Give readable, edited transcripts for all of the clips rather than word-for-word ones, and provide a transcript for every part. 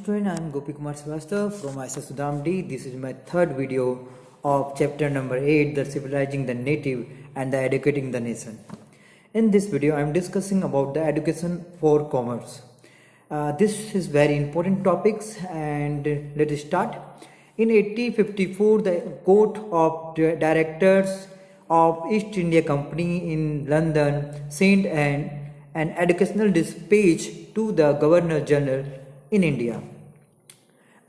student, I am Gopi Kumar Srivastava from ISS Sudamdi. This is my third video of chapter number 8, the civilizing the native and the educating the nation. In this video, I am discussing about the education for commerce. This is very important topics and let us start. In 1854, the Court of Directors of East India Company in London sent an educational dispatch to the Governor General in India.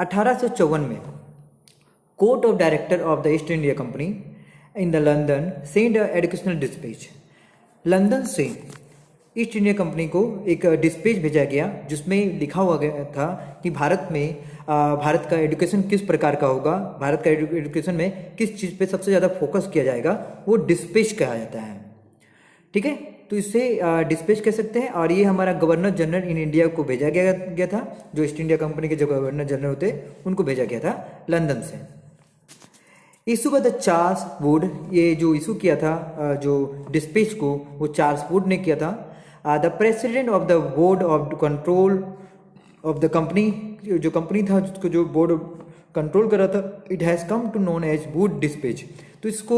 1854 में court of director of the east India company in the London send educational dispatch. London से east India company को एक dispatch भेजा गया जिसमें लिखा हुआ गया था कि भारत का एजुकेशन किस प्रकार का होगा, भारत का एजुकेशन में किस चीज़ पे सबसे ज़्यादा फोकस किया जाएगा, वो डिस्पैच कहा जाता है. ठीक है, तो इससे डिस्पैच कह सकते हैं. और ये हमारा गवर्नर जनरल इन इंडिया को भेजा गया था. जो ईस्ट इंडिया कंपनी के जो गवर्नर जनरल होते हैं उनको भेजा गया था लंदन से. Issue by the Charles Wood, ये जो इशू किया था जो डिस्पैच को, वो चार्ल्स वुड ने किया था. The president of the board of control of the company, जो कंपनी था जिसको जो बोर्ड कंट्रोल कर रहा था, it has come to known as Wood dispatch. तो इसको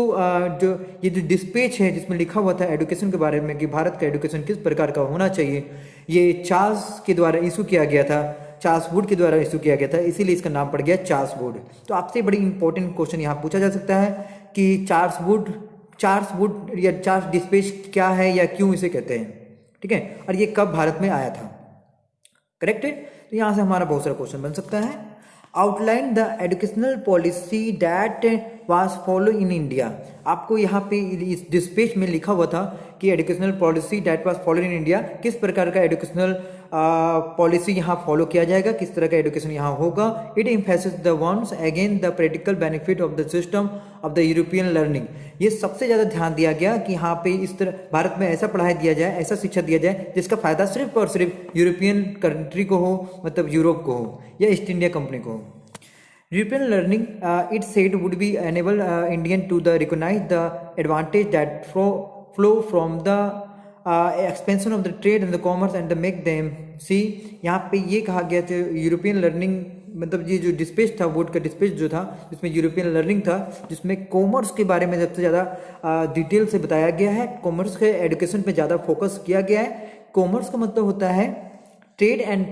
ये जो डिस्पैच है जिसमें लिखा हुआ था एजुकेशन के बारे में कि भारत का एजुकेशन किस प्रकार का होना चाहिए, ये चार्ल्स के द्वारा इशू किया गया था, चार्ल्स वुड के द्वारा इशू किया गया था, इसीलिए इसका नाम पड़ गया चार्ल्स वुड. तो आपसे बड़ी इंपॉर्टेंट क्वेश्चन यहाँ पूछा जा सकता है कि चार्ल्स वुड या चार्ल्स डिस्पैच क्या है या क्यों इसे कहते हैं. ठीक है, और ये कब भारत में आया था. करेक्ट है. तो यहाँ से हमारा बहुत सारा क्वेश्चन बन सकता है. Outline the educational policy that was follow in India. आपको यहाँ पे इस डिस्पैच में लिखा हुआ था कि educational policy that was follow in India, किस प्रकार का एजुकेशनल पॉलिसी यहाँ फॉलो किया जाएगा, किस तरह का एजुकेशन यहाँ होगा. It emphasis the ones again the practical benefit of the system of the European learning. ये सबसे ज़्यादा ध्यान दिया गया कि यहाँ पे इस तरह भारत में ऐसा पढ़ाई दिया जाए, ऐसा शिक्षा दिया जाए जिसका फायदा सिर्फ और सिर्फ यूरोपियन कंट्री को हो, मतलब यूरोप को हो या ईस्ट इंडिया कंपनी को हो. European learning, it said, would be enable Indian to recognize the advantage that flow from the expansion of the trade and the commerce and make them see. यहाँ पे ये कहा गया था यूरोपियन लर्निंग, मतलब ये जो डिस्पैच था, वुड का डिस्पैच जो था जिसमें यूरोपियन लर्निंग था, जिसमें कॉमर्स के बारे में सबसे ज़्यादा डिटेल से बताया गया है. कॉमर्स के एजुकेशन पे ज़्यादा फोकस किया गया है. कॉमर्स का मतलब होता है trade and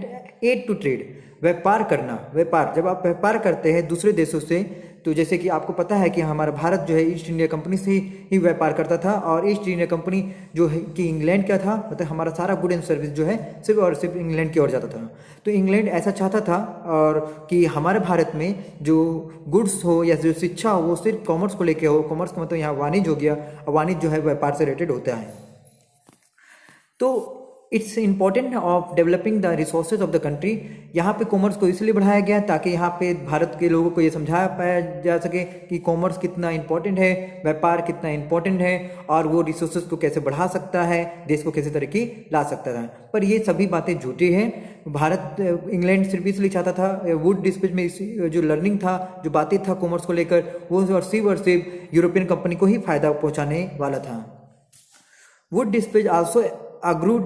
aid to trade, व्यापार करना. व्यापार, जब आप व्यापार करते हैं दूसरे देशों से, तो जैसे कि आपको पता है कि हमारा भारत जो है ईस्ट इंडिया कंपनी से ही व्यापार करता था, और ईस्ट इंडिया कंपनी जो है कि इंग्लैंड का था, मतलब हमारा सारा गुड एंड सर्विस जो है सिर्फ और सिर्फ इंग्लैंड की ओर जाता था. तो इंग्लैंड ऐसा चाहता था और कि हमारे भारत में जो गुड्स हो या जो शिक्षा हो वो सिर्फ कॉमर्स को लेके हो. कॉमर्स का मतलब यहाँ वाणिज्य हो गया, और वाणिज्य जो है व्यापार से रिलेटेड होता है. तो it's important of developing the resources of the country. यहाँ पे कॉमर्स को इसलिए बढ़ाया गया ताकि यहाँ पे भारत के लोगों को ये समझाया पाया जा सके कि कॉमर्स कितना इंपॉर्टेंट है, व्यापार कितना इंपॉर्टेंट है, और वो रिसोर्सेज को कैसे बढ़ा सकता है, देश को कैसे तरक्की ला सकता है. पर ये सभी बातें झूठी हैं. इंग्लैंड सिर्फ इसलिए चाहता था, वुड डिस्पैच में जो लर्निंग था, जो बातें था कॉमर्स को लेकर, वो और सिर्फ यूरोपियन कंपनी को ही फायदा पहुँचाने वाला था. Wood dispatch also argued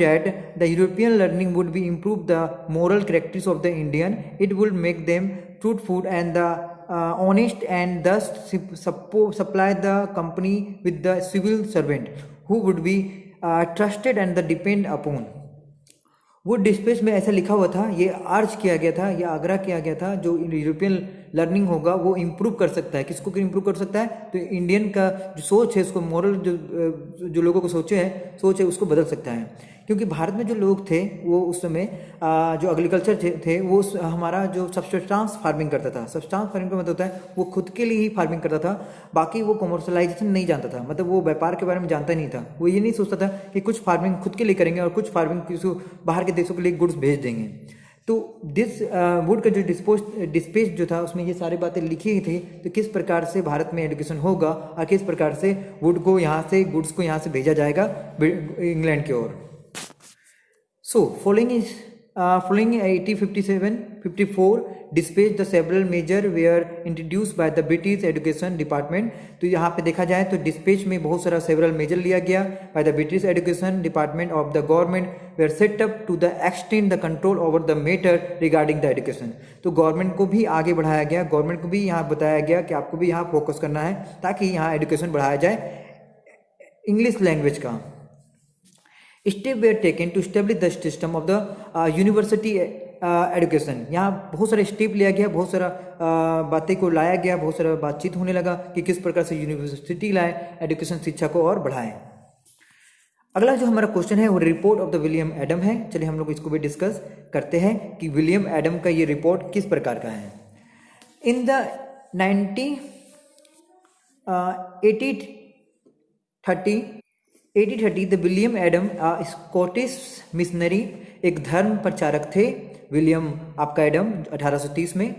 that the European learning would be improve the moral characters of the Indian. It would make them truthful and honest, and thus supply the company with the civil servant who would be trusted and the depend upon. वो dispatch में ऐसा लिखा हुआ था, ये अर्ज किया गया था या आग्रह किया गया था, जो यूरोपियन लर्निंग होगा वो इम्प्रूव कर सकता है. किसको इम्प्रूव कर सकता है? तो इंडियन का जो सोच है, उसको मोरल जो लोगों को सोच है उसको बदल सकता है. क्योंकि भारत में जो लोग थे वो उस समय जो एग्रीकल्चर थे वो हमारा जो सब्सटेंस फार्मिंग करता था. सब्सटेंस फार्मिंग का मतलब होता है वो खुद के लिए ही फार्मिंग करता था, बाकी वो कमर्शलाइजेशन नहीं जानता था, मतलब वो व्यापार के बारे में जानता नहीं था. वो ये नहीं सोचता था कि कुछ फार्मिंग खुद के लिए करेंगे और कुछ फार्मिंग किसी बाहर के देशों के लिए गुड्स भेज देंगे. तो वुड का जो डिस्पैच जो था उसमें ये सारी बातें लिखी थी, तो किस प्रकार से भारत में एजुकेशन होगा और किस प्रकार से वुड को यहाँ से, गुड्स को यहाँ से भेजा जाएगा इंग्लैंड की ओर. So, following is following 1857-54 dispatch the several measure were introduced by the British Education Department। तो यहाँ पे देखा जाए तो डिस्पैच में बहुत सारा सेवरल मेजर लिया गया by the British Education Department of the government were set up to the extend the control over the matter regarding the education। तो गवर्नमेंट को भी आगे बढ़ाया गया, गवर्नमेंट को भी यहाँ बताया गया कि आपको भी यहाँ फोकस करना है ताकि यहाँ एजुकेशन बढ़ाया जाए इंग्लिश लैंग्वेज का। Step were taken to establish the system of the university education. यहाँ बहुत सारे स्टेप लिया गया, बहुत सारा बातें को लाया गया, बहुत सारा बातचीत होने लगा कि किस प्रकार से यूनिवर्सिटी लाए, एजुकेशन शिक्षा को और बढ़ाएं। अगला जो हमारा क्वेश्चन है वो report of the William Adam है। चलिए हम लोग इसको भी डिस्कस करते हैं कि विलियम एडम का ये रिपोर्ट किस प्रकार का है। In the 1830 the William Adam Scottish missionary, एक धर्म प्रचारक थे विलियम आपका एडम 1830 में।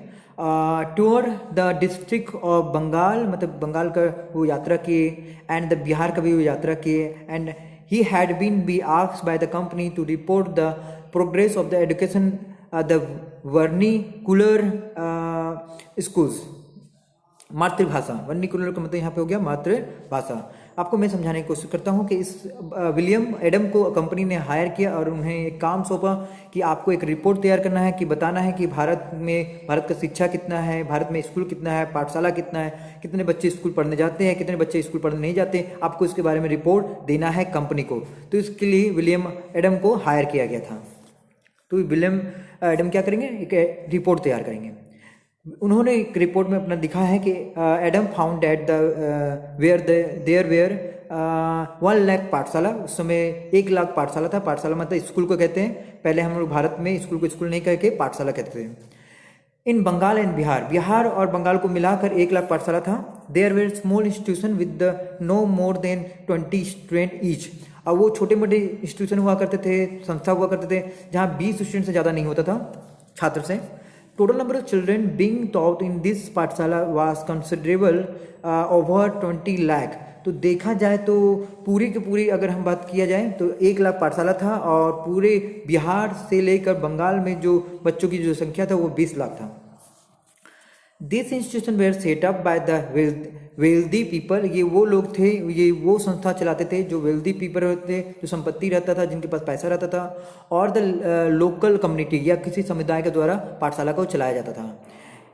Tour the district of Bengal, मतलब बंगाल का वो यात्रा किए, एंड द बिहार का भी वो यात्रा किए। And he had been be asked by the company to report the progress of the education the vernacular schools. मातृभाषा, वर्निकुलर का मतलब यहाँ पे हो गया मातृभाषा। आपको मैं समझाने की कोशिश करता हूँ कि इस विलियम एडम को कंपनी ने हायर किया और उन्हें एक काम सौंपा कि आपको एक रिपोर्ट तैयार करना है, कि बताना है कि भारत का शिक्षा कितना है, भारत में स्कूल कितना है, पाठशाला कितना है, कितने बच्चे स्कूल पढ़ने जाते हैं, कितने बच्चे स्कूल पढ़ने नहीं जाते, आपको इसके बारे में रिपोर्ट देना है कंपनी को। तो इसके लिए विलियम एडम को हायर किया गया था। तो विलियम एडम क्या करेंगे, एक रिपोर्ट तैयार करेंगे। उन्होंने एक रिपोर्ट में अपना दिखा है कि Adam found that there were 1 lakh पाठशाला। उस समय 1 लाख पाठशाला था। पाठशाला मतलब स्कूल को कहते हैं, पहले हम लोग भारत में स्कूल को स्कूल नहीं करके पाठशाला कहते थे। इन बंगाल एंड बिहार और बंगाल को मिलाकर 1 लाख पाठशाला था। There were small institution with no more than 20 student each. अब वो छोटे मोटे इंस्टीट्यूशन हुआ करते थे, संस्था हुआ करते थे जहाँ 20 स्टूडेंट से ज़्यादा नहीं होता था छात्र से। Total number of children being taught in this पाठशाला was considerable, over 20 lakh। तो देखा जाए तो पूरी की पूरी अगर हम बात किया जाए तो 1 लाख पाठशाला था और पूरे बिहार से लेकर बंगाल में जो बच्चों की जो संख्या था वो 20 लाख था। This institution were set up by the wealthy people. ये वो लोग थे, ये वो संस्था चलाते थे जो वेल्दी पीपल होते थे, जो संपत्ति रहता था, जिनके पास पैसा रहता था, और द लोकल कम्युनिटी या किसी समुदाय के द्वारा पाठशाला को चलाया जाता था।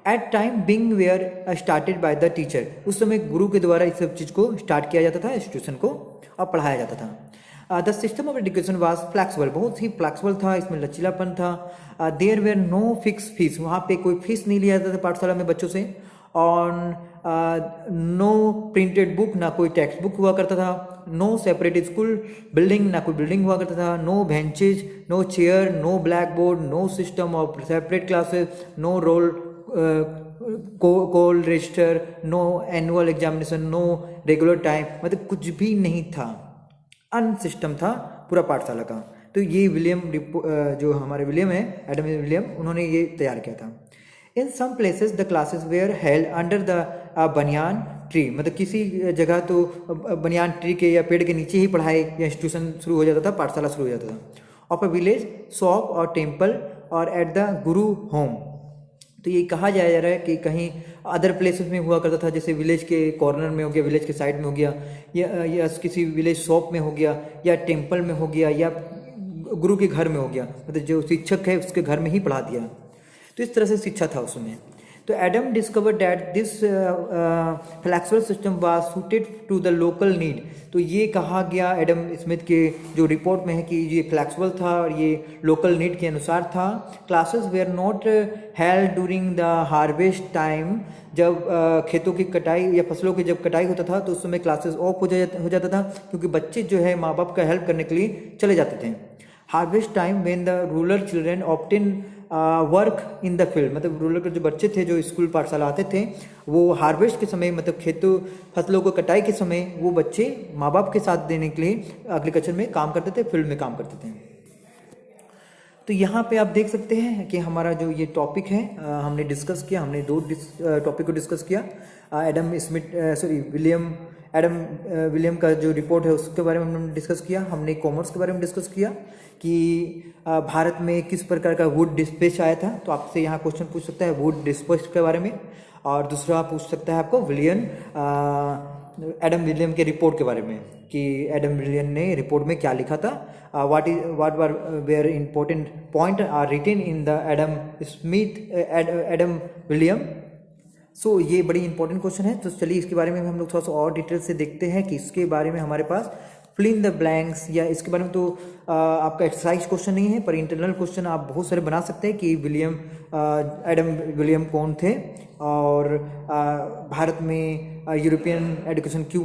At time being were started by the teacher. उस समय गुरु के द्वारा इस सब चीज़ को स्टार्ट किया जाता था, इंस्टीट्यूशन को, और पढ़ाया जाता था। The system of education was flexible, बहुत ही फ्लैक्सिबल था, इसमें लचीलापन था। There were no fix fees, वहाँ पे कोई फीस नहीं लिया जाता था पाठशाला में बच्चों से। ऑन नो प्रिंटेड बुक, ना कोई टेक्स्ट बुक हुआ करता था। नो सेपरेट स्कूल बिल्डिंग, ना कोई बिल्डिंग हुआ करता था। No benches, no chair, no black board, no system of separate classes, no roll call register, no annual examination, no regular time, मतलब कुछ भी नहीं था, अन सिस्टम था पूरा पाठशाला का। तो ये विलियम जो हमारे विलियम है, एडम विलियम, उन्होंने ये तैयार किया था। In some places the classes where held under the banyan tree, मतलब किसी जगह तो बनियान ट्री के या पेड़ के नीचे ही पढ़ाई या इंस्टीट्यूशन शुरू हो जाता था, पाठशाला शुरू हो जाता था। ऑफ अ विलेज शॉप और टेम्पल और एट द गुरु होम। तो ये कहा जा रहा है कि कहीं अदर प्लेसेस में हुआ करता था, जैसे विलेज के कॉर्नर में हो गया, विलेज के साइड में हो गया, या किसी विलेज शॉप में हो गया, या टेम्पल में हो गया, या गुरु के घर में हो गया, मतलब जो शिक्षक है उसके घर में ही पढ़ा दिया। तो इस तरह से शिक्षा था उसमें। तो Adam discover that this flexible system was suited to the local need. तो ये कहा गया एडम स्मिथ के जो रिपोर्ट में है कि ये फ्लैक्सिबल था और ये लोकल नीड के अनुसार था। Classes were not held during the harvest time, जब खेतों की कटाई या फसलों की जब कटाई होता था तो उस समय क्लासेस ऑफ हो जाता था, क्योंकि बच्चे जो है माँ बाप का हेल्प करने के लिए चले जाते थे। Harvest time when the rural children often work in the field, मतलब रूरल के जो बच्चे थे जो स्कूल पाठशाला आते थे, वो हार्वेस्ट के समय, मतलब खेतों फसलों को कटाई के समय वो बच्चे माँ बाप के साथ देने के लिए एग्रीकल्चर में काम करते थे, फील्ड में काम करते थे। तो यहाँ पे आप देख सकते हैं कि हमारा जो ये टॉपिक है हमने डिस्कस किया, हमने दो टॉपिक को डिस्कस किया। विलियम एडम विलियम का जो रिपोर्ट है उसके बारे में हमने डिस्कस किया। हमने कॉमर्स के बारे में डिस्कस किया कि भारत में किस प्रकार का वुड डिस्पैच आया था, तो आपसे यहाँ क्वेश्चन पूछ सकता है वुड डिस्पैच के बारे में। और दूसरा पूछ सकता है आपको एडम विलियम के रिपोर्ट के बारे में कि एडम विलियम ने रिपोर्ट में क्या लिखा था, what were where important point are written in the Adam William. So ये बड़ी इंपॉर्टेंट क्वेश्चन है। तो चलिए इसके बारे में हम लोग थोड़ा सा और डिटेल से देखते हैं कि इसके बारे में हमारे पास फिल इन द ब्लैंक्स, या इसके बारे में तो आपका एक्सरसाइज क्वेश्चन नहीं है, पर इंटरनल क्वेश्चन आप बहुत सारे बना सकते हैं कि एडम विलियम कौन थे, और भारत में यूरोपियन एजुकेशन क्यों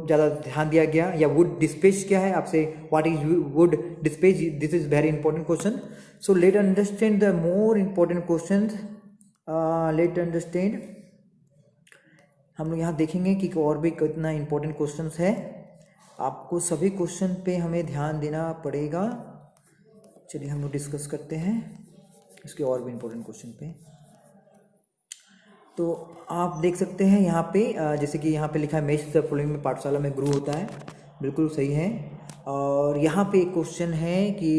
ज़्यादा ध्यान दिया गया, या वुड डिस्पैच क्या है, आपसे what is Wood dispatch, this is very important question. So let understand the more important question. Let understand, हम लोग यहाँ देखेंगे कि और भी कितना इंपॉर्टेंट क्वेश्चंस है। आपको सभी क्वेश्चन पे हमें ध्यान देना पड़ेगा। चलिए हम लोग डिस्कस करते हैं इसके और भी इंपॉर्टेंट क्वेश्चन पे। तो आप देख सकते हैं यहाँ पे जैसे कि यहाँ पे लिखा है मैच द फॉलोइंग में पाठशाला में गुरु होता है, बिल्कुल सही है। और यहाँ पे एक क्वेश्चन है कि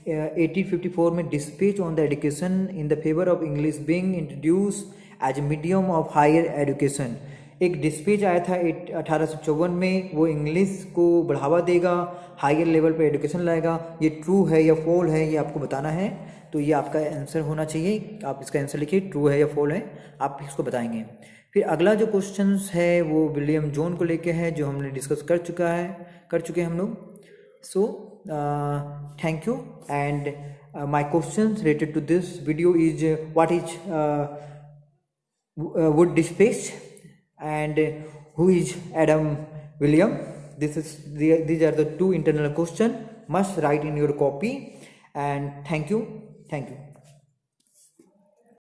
1854 में dispatch on the education in the favour of English being introduce as medium of higher education. एक डिस्पैच आया था 1854 में, वो इंग्लिश को बढ़ावा देगा, हायर लेवल पे एजुकेशन लाएगा। ये ट्रू है या फॉल है, ये आपको बताना है। तो ये आपका आंसर होना चाहिए, आप इसका आंसर लिखिए, ट्रू है या फॉल है, आप इसको बताएंगे। फिर अगला जो क्वेश्चन है वो विलियम जोन को लेके है, जो हमने डिस्कस कर चुके हैं हम लोग। So thank you, and my question related to this video is what is Wood dispatch and who is Adam William. These are the two internal questions, must write in your copy, and thank you.